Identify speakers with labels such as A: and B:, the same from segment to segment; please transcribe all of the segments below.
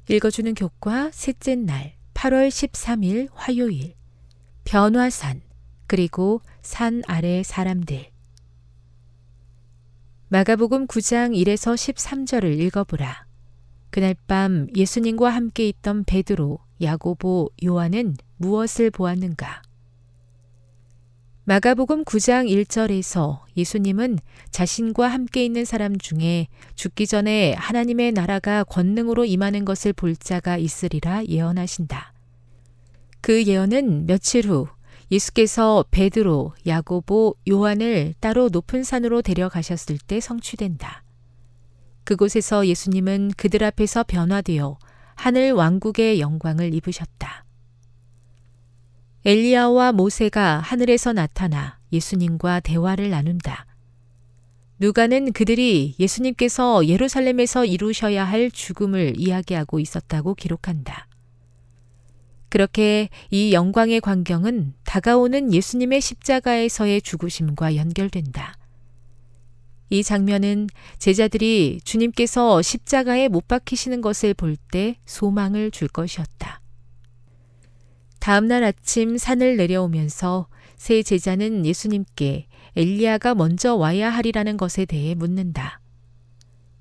A: 읽어주는 교과 셋째 날 8월 13일 화요일 변화산 그리고 산 아래 사람들. 마가복음 9장 1에서 13절을 읽어보라. 그날 밤 예수님과 함께 있던 베드로, 야고보, 요한은 무엇을 보았는가? 마가복음 9장 1절에서 예수님은 자신과 함께 있는 사람 중에 죽기 전에 하나님의 나라가 권능으로 임하는 것을 볼 자가 있으리라 예언하신다. 그 예언은 며칠 후 예수께서 베드로, 야고보, 요한을 따로 높은 산으로 데려가셨을 때 성취된다. 그곳에서 예수님은 그들 앞에서 변화되어 하늘 왕국의 영광을 입으셨다. 엘리야와 모세가 하늘에서 나타나 예수님과 대화를 나눈다. 누가는 그들이 예수님께서 예루살렘에서 이루셔야 할 죽음을 이야기하고 있었다고 기록한다. 그렇게 이 영광의 광경은 다가오는 예수님의 십자가에서의 죽으심과 연결된다. 이 장면은 제자들이 주님께서 십자가에 못 박히시는 것을 볼 때 소망을 줄 것이었다. 다음 날 아침 산을 내려오면서 세 제자는 예수님께 엘리야가 먼저 와야 하리라는 것에 대해 묻는다.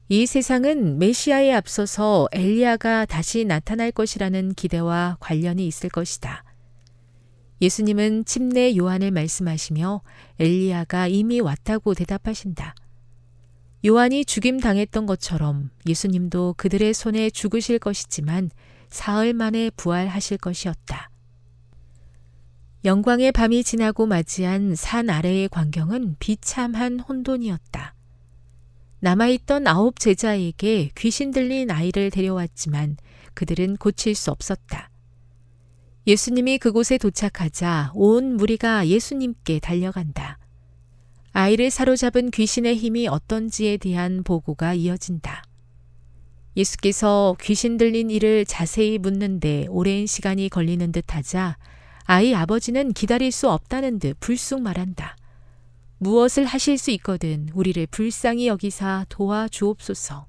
A: 이 세상은 메시아에 앞서서 엘리야가 다시 나타날 것이라는 기대와 관련이 있을 것이다. 예수님은 침례 요한을 말씀하시며 엘리야가 이미 왔다고 대답하신다. 요한이 죽임당했던 것처럼 예수님도 그들의 손에 죽으실 것이지만 사흘 만에 부활하실 것이었다. 영광의 밤이 지나고 맞이한 산 아래의 광경은 비참한 혼돈이었다. 남아있던 9 제자에게 귀신 들린 아이를 데려왔지만 그들은 고칠 수 없었다. 예수님이 그곳에 도착하자 온 무리가 예수님께 달려간다. 아이를 사로잡은 귀신의 힘이 어떤지에 대한 보고가 이어진다. 예수께서 귀신 들린 이를 자세히 묻는데 오랜 시간이 걸리는 듯 하자 아이 아버지는 기다릴 수 없다는 듯 불쑥 말한다. 무엇을 하실 수 있거든 우리를 불쌍히 여기사 도와주옵소서.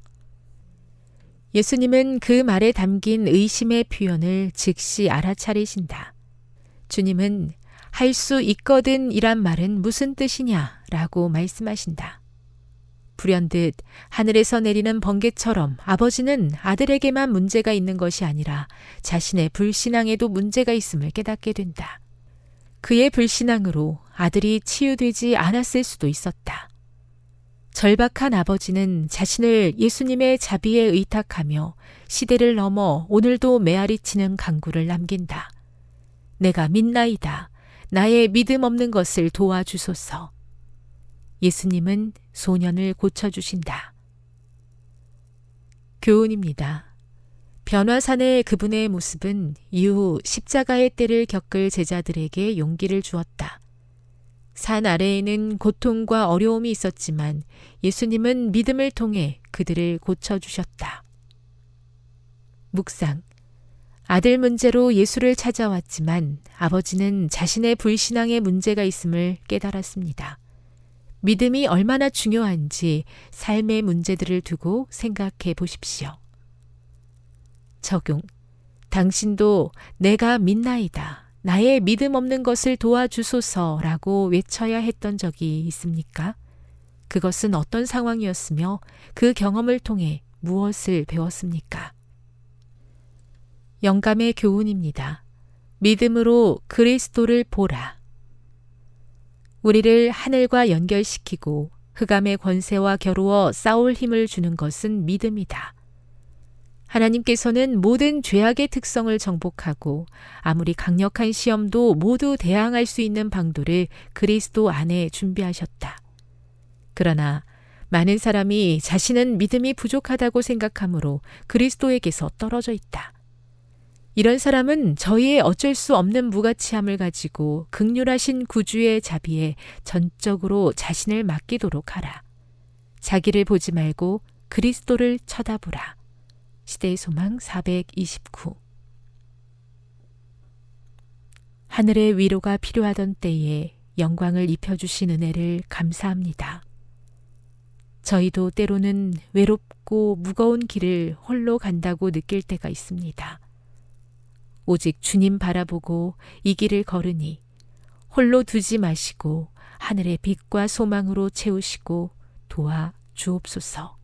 A: 예수님은 그 말에 담긴 의심의 표현을 즉시 알아차리신다. 주님은 할 수 있거든 이란 말은 무슨 뜻이냐 라고 말씀하신다. 불현듯 하늘에서 내리는 번개처럼 아버지는 아들에게만 문제가 있는 것이 아니라 자신의 불신앙에도 문제가 있음을 깨닫게 된다. 그의 불신앙으로 아들이 치유되지 않았을 수도 있었다. 절박한 아버지는 자신을 예수님의 자비에 의탁하며 시대를 넘어 오늘도 메아리치는 간구를 남긴다. 내가 믿나이다. 나의 믿음 없는 것을 도와주소서. 예수님은 소년을 고쳐주신다. 교훈입니다. 변화산의 그분의 모습은 이후 십자가의 때를 겪을 제자들에게 용기를 주었다. 산 아래에는 고통과 어려움이 있었지만 예수님은 믿음을 통해 그들을 고쳐주셨다. 묵상. 아들 문제로 예수를 찾아왔지만 아버지는 자신의 불신앙에 문제가 있음을 깨달았습니다. 믿음이 얼마나 중요한지 삶의 문제들을 두고 생각해 보십시오. 적용. 당신도 내가 믿나이다. 나의 믿음 없는 것을 도와주소서라고 외쳐야 했던 적이 있습니까? 그것은 어떤 상황이었으며 그 경험을 통해 무엇을 배웠습니까? 영감의 교훈입니다. 믿음으로 그리스도를 보라. 우리를 하늘과 연결시키고 흑암의 권세와 겨루어 싸울 힘을 주는 것은 믿음이다. 하나님께서는 모든 죄악의 특성을 정복하고 아무리 강력한 시험도 모두 대항할 수 있는 방도를 그리스도 안에 준비하셨다. 그러나 많은 사람이 자신은 믿음이 부족하다고 생각하므로 그리스도에게서 떨어져 있다. 이런 사람은 저희의 어쩔 수 없는 무가치함을 가지고 극률하신 구주의 자비에 전적으로 자신을 맡기도록 하라. 자기를 보지 말고 그리스도를 쳐다보라. 시대의 소망 429. 하늘의 위로가 필요하던 때에 영광을 입혀주신 은혜를 감사합니다. 저희도 때로는 외롭고 무거운 길을 홀로 간다고 느낄 때가 있습니다. 오직 주님 바라보고 이 길을 걸으니 홀로 두지 마시고 하늘의 빛과 소망으로 채우시고 도와 주옵소서.